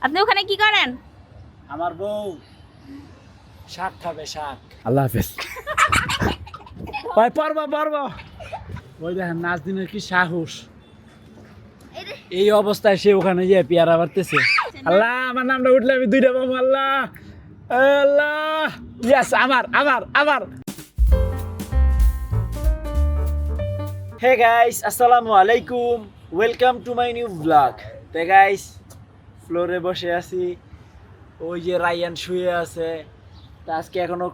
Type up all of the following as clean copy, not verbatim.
আপনি ওখানে কি করেন? আমার বউ শাক খাবে, শাক। আল্লাহ হাফেজ। ভাই পারবা ওই দেখেন নাজদিনের কি সাহস, এই অবস্থায় সে ওখানে গিয়ে পেয়ারা বাড়তেছে। আল্লাহ, আমার নামটা উঠলে আমি দুইটা পাবো। আল্লাহ আল্লাহ, ইয়েস, আবার। হে গাইস, আসসালামু আলাইকুম, welcome to my new blog. তে গাইস, ফ্লোরে বসে আছি, ওই যে রায়ান শুয়ে আছে। তা আজকে এখনো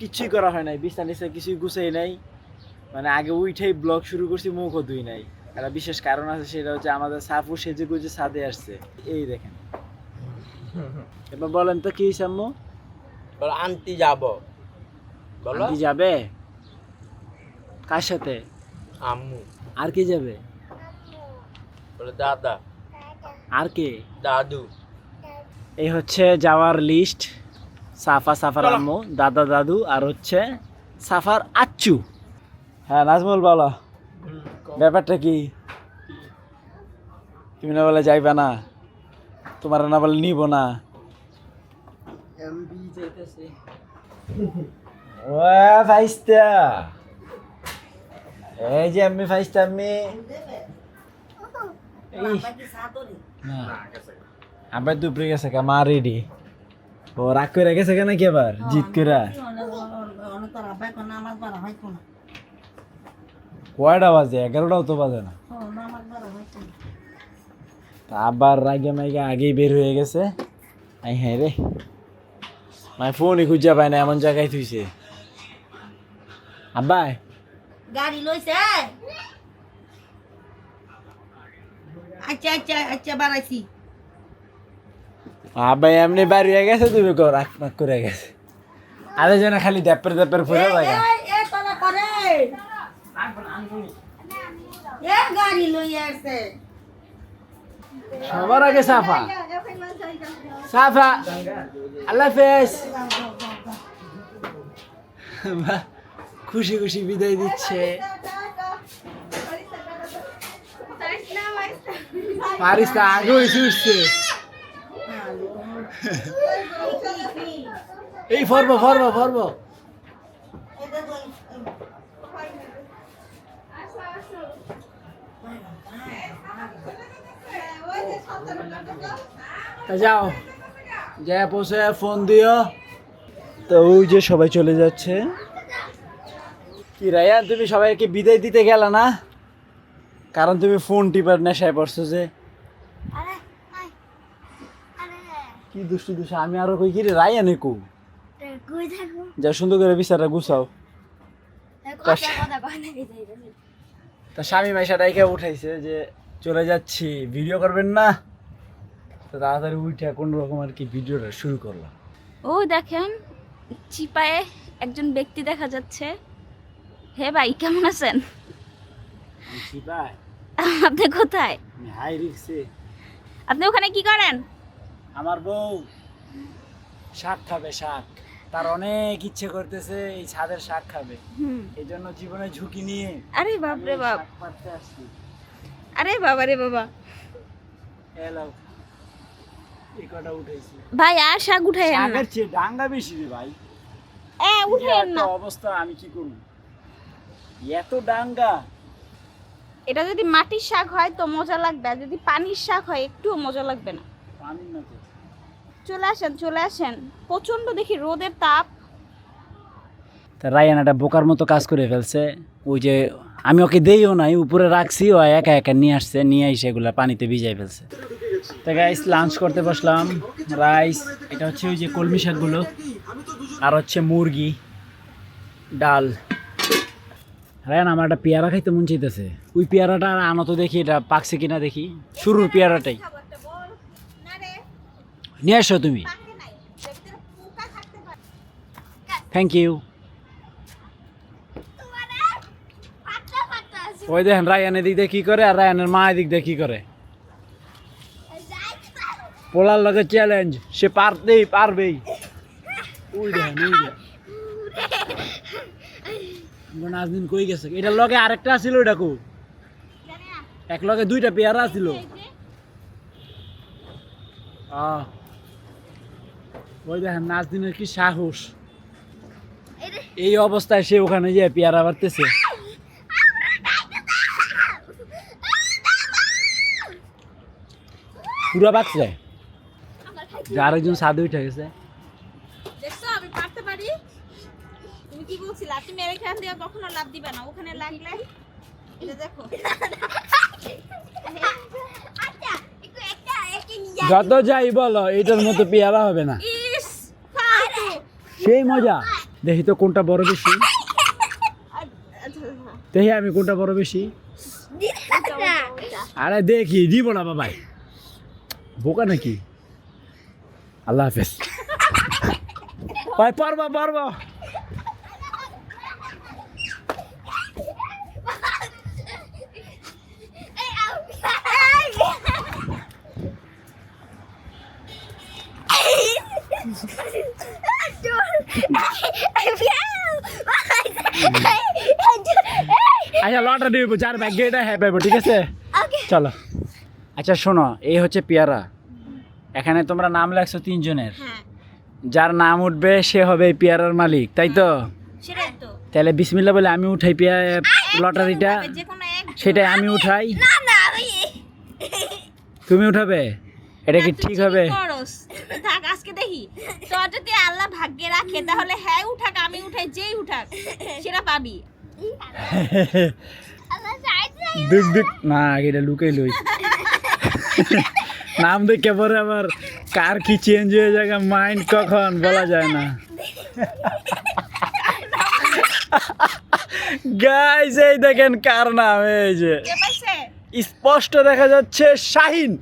কিছুই করা হয় নাই, বিছানা নিচে কিছুই গুছাই নাই। মানে আগে উঠেই ব্লগ শুরু করছি, মুখও ধুই নাই। একটা বিশেষ কারণ আছে, সেটা হচ্ছে আমাদের সাফু সেজে গুজে ছাদে আসছে। এই দেখেন, এবার বলেন তো কি হয়েছে আম্মু? আন্টি যাব, আন্টি যাবে? কার সাথে? আম্মু। আর কে যাবে? বলে দাদা। আর কে? দাদু। এই হচ্ছে যাওয়ার লিস্ট। সাফার আম্মু, দাদা দাদু, আর হচ্ছে সাফার আচ্চু। হ্যাঁ নাজমুল, বলো ব্যাপারটা কি? তুমি না বলে যাইবা না, তোমার না বলে নিব না। ও ভাইস্তা, এই যে আমি ভাইস্তা, আমি আবার দুপুরে গেছে কা মা রেডি। ও রাগ করে গেছে কেন কি আবার জিত করে? কয়টা বাজে? 11টাও তো বাজে না। তা আবার রাগে মাইগে আগেই বের হয়ে গেছে। হ্যাঁ রে, মাই ফোনই খুঁজে পায় না, এমন জায়গায় থুইছে। আব্বাই গাড়ি লইছে। আচ্ছা বাড়াইছি। আব্বাই এমনি বাড়ি হয়ে গেছে, তুমি রাগ মাগ করে গেছে। আরে যেন খালি দেপের ফুরে লাগে। এ তোলা করে এ গাড়ি লইয়া আসছে। সবার আগে সাফা আল্লাহ হাফেজ। খুশি খুশি বিদায় দিচ্ছে। পারিস আগে হয়েছে উঠছে। এই ফরবো যাও, যা পৌঁছে ফোন দিও। তো ওই যে সবাই চলে যাচ্ছে। কি রায়ান, তুমি সবাইকে বিদায় দিতে গেলা না? কারণ তুমি ফোন টিপার নেশায় পড়ছো যে। কি দুষ্টু, আমি আরো কই কি রে রায়ান একু যা সুন্দর করে বিচারটা গুছাও। তা স্বামী মাইশা ডাইকে উঠাইছে যে চলে যাচ্ছি, ভিডিও করবেন না? তো তাড়াতাড়ি উঠে কোন রকম আর কি ভিডিওটা শুরু করলাম। ও দেখেন, চিপায়ে একজন ব্যক্তি দেখা যাচ্ছে। হে ভাই, কেমন আছেন? আপনি কোথায়? হাই রিক্সে। আপনি ওখানে কি করেন? আমার বউ শাক খাবে, শাক। তার অনেক ইচ্ছে করতেছে এই ছাদের শাক খাবে। এই জন্য জীবনে ঝুঁকি নিয়ে আরে বাপ রে বাপ, শাক পাড়তে আসছি। আরে বাবা রে বাবা, হ্যালো, এই কটা উঠাইছি ভাই আর শাক উঠাই না। শাকের চেয়ে ডাঙ্গা বেশি রে ভাই। উঠাইন না। অবস্থা আমি কি করব, এত ডাঙ্গা। এটা যদি মাটির শাক হয় তো মজা লাগবে, আর যদি পানির শাক হয় একটুও মজা লাগবে না। পানি না তো। চলে আসেন, প্রচন্ড দেখি রোদের তাপ। তা রায়ান একটা বোকার মতো কাজ করে ফেলছে। ওই যে আমি ওকে দেইও নাই, উপরে রাখছি, ও একা একা নিয়ে আসছে, নিয়ে এসে এগুলা পানিতে ভিজাই ফেলছে। তো গাইস, লাঞ্চ করতে বসলাম। রাইস, এটা হচ্ছে ওই যে কলমি শাকগুলো, আর হচ্ছে মুরগি, ডাল। রায়ান, আমার একটা পেয়ারা খাইতে মন চাইতেছে। ওই পেয়ারাটা আনো তো দেখি, এটা পাকছে কিনা দেখি। শুরুর পেয়ারাটাই নিয়ে আসো তুমি। Thank you. ওই দেখেন রায়ান এদিক দিয়ে কি করে, আর রায়ানের মা এদিক দিয়ে কি করে। পোলার লগে চ্যালেঞ্জ, সে পারবেই। ওই দেখেন, ওই দেখেন নাজদিন কই গেছে। এটার লগে আরেকটা ছিল, ওইটা কো এক লগে দুইটা পেয়ারা ছিল। ওই দেখেন নাজদিনের কি সাহস, এই অবস্থায় সে ওখানে যে পেয়ারা বাড়তেছে। পুরা বাচ্চা যে আরেকজন সাদে উঠে গেছে। দেখছো আমি পারতে পারি। তুমি কি বলছিলা তুমি এখান দিয়ে কখনো লাভ দিবা না, ওখানে লাগলে এটা দেখো। যত যাই বলো এটার মতো পেয়ারা হবে না। ইস ফালতু। সেই মজা। দেখি তো কোনটা বড় বেশি, দেখি আমি কোনটা বড় বেশি। আরে দেখি দিব না বাবাই, বোকা নাকি। আল্লাহ হাফেজ। ভাই পারবা পারবা। আচ্ছা লটারি দিব, যার ভাগ্যে এটা হ্যাঁ পাইব, ঠিক আছে চলো। আচ্ছা শোনো, এই হচ্ছে পেয়ারা, এখানে তোমরা নাম লেখছো 3 জনের, হ্যাঁ যার নাম উঠবে সে হবে এই পেয়ারার মালিক, তাই তো? সেটাই তো। তাহলে বিসমিল্লাহ বলে আমি উঠাই লটারিটা, যে কোনো এক সেটাই আমি উঠাই। না না ওই তুমি উঠাবে, এটা কি ঠিক হবে? করস থাক আজকে দেখি তো, যদি আল্লাহ ভাগ্যে রাখে তাহলে হ্যাঁ উঠাক, আমি উঠাই, যেই উঠাক সেটা পাবি। দুক দুক না, এটা লুকাই লই। নাম দেখে পরে আবার কার কি চেঞ্জ হয়ে যায়, মাইন্ড কখন বলা যায় না। গাইস এই দেখেন কার নাম, এই যে কে পাইছে? স্পষ্ট দেখা যাচ্ছে শাহিন।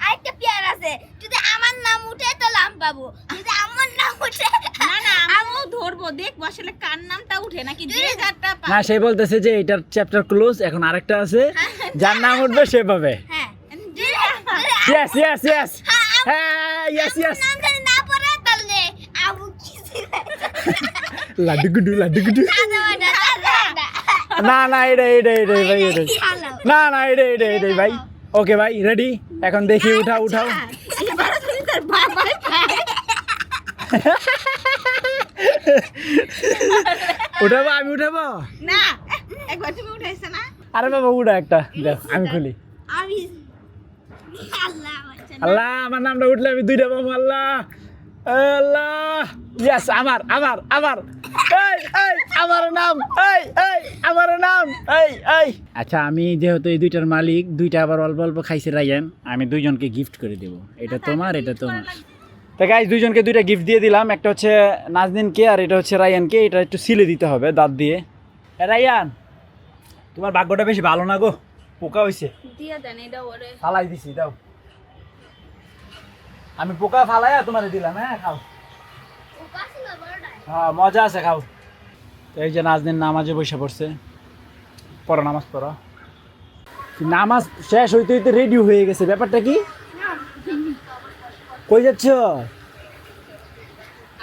আরেকটা পেয়ার আছে, যদি আমার নাম উঠে তো লাভ পাবো, যদি আমার নাম উঠে না না আমিও ধরবো, দেখবো আসলে কার নামটা উঠে নাকি যে যারটা না সে বলতেছে যে এটার চ্যাপ্টার ক্লোজ, এখন আরেকটা আছে, যার নাম উঠবে সে পাবে। হ্যাঁ ইয়েস ইয়েস ইয়েস, হ্যাঁ ইয়েস ইয়েস। নাম যদি না পড়ে তাহলে আবু কিছু লাড্ডু গুডু লাড্ডু গুডু। না না এটাই ভাই, এটাই। না না এটাই ভাই। ওকে ভাই রেডি, এখন দেখি উঠাও উঠাও। এবার তুমি তার বাবাই খায়। উঠাবো, আমি উঠাবো। না একবার তুমি উঠাইছো না। আরে বাবা উঠা একটা, দেখ আমি খুলি। আমি আল্লাহ বাঁচান। আল্লাহ আমার নামটা উঠলে আমি 2টা পাবো। আল্লাহ আল্লাহ, ইয়েস আমার আমার আমার, এই এই আমার নাম, এই এই আমার নাম, এই এই। আচ্ছা আমি যেহেতু এই 2টার মালিক, 2টা আবার অল্প অল্প খাইছে রাইয়ান, আমি 2 জনকে গিফট করে দেব। এটা তোমার, এটা তোমার। তো গাইস 2 জনকে 2টা গিফট দিয়ে দিলাম, একটা হচ্ছে নাজদিনকে আর এটা হচ্ছে রাইয়ানকে। এটা একটু সিলে দিতে হবে দাঁত দিয়ে। রাইয়ান তোমার ভাগ্যটা বেশি ভালো না গো, পোকা হইছে। দিয়া দেন এটা ওরে। ফালাই দিছি, দাও। আমি পোকা ফালাইয়া তোমারে দিলাম, হ্যাঁ খাও। হ্যাঁ মজা আছে, খাও। তো এই যে নাজদিন নামাজে বসে পড়ছে, পড়ো নামাজ পড়ো। নামাজ শেষ হইতে হইতে রেডি হয়ে গেছে, ব্যাপারটা কি? কই যাচ্ছ?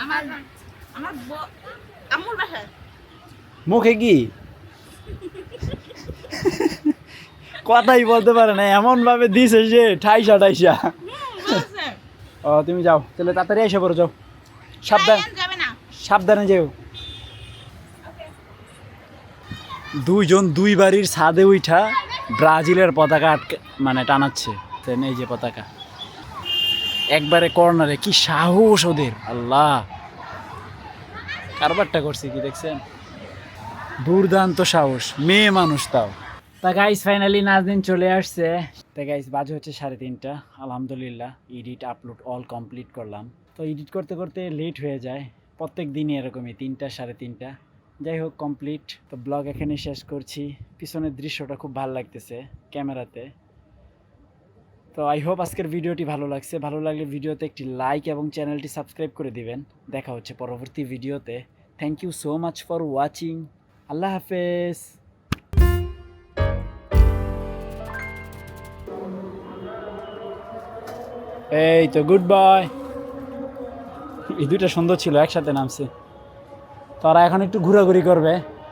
আমার আমার আমুর বাসা। মুখে কি কথাই বলতে পারে না, এমন ভাবে দিছে সে ঠাইসা ঠাইসা। ও তুমি যাও তাহলে, তাড়াতাড়ি এসে পড়ো, যাও সাবধান, যাবে না। সাবধানে যেও। 2 জন 2 বাড়ির ছাদে উঠা ব্রাজিলের পতাকা মানে টানাচ্ছে। এই যে পতাকা একবারে কর্নারে, কি সাহস ওদের! আল্লাহ কারবারটা করছে কি দেখছেন, দুর্দান্ত সাহস, মেয়ে মানুষ তাও। তা গাইস ফাইনালি নাজদিন চলে আসছে। তা গাইস বাজে হচ্ছে 3:30। আলহামদুলিল্লাহ এডিট আপলোড অল কমপ্লিট করলাম। তো এডিট করতে করতে লেট হয়ে যায়, প্রত্যেক দিনই এরকমই 3টা 3:30। যাই হোক কমপ্লিট। তো ব্লগ এখানে শেষ করছি। পিছনের দৃশ্যটা খুব ভালো লাগতেছে ক্যামেরাতে। তো আই হোপ আজকের ভিডিওটি ভালো লাগছে। ভালো লাগলে ভিডিওতে একটি লাইক এবং চ্যানেলটি সাবস্ক্রাইব করে দিবেন। দেখা হচ্ছে পরবর্তী ভিডিওতে। Thank you so much for watching. আল্লাহ হাফেজ। এই তো গুড বাই। এই 2টা সুন্দর ছিল, একসাথে নামছে। তারা এখন একটু ঘোরাঘুরি করবে।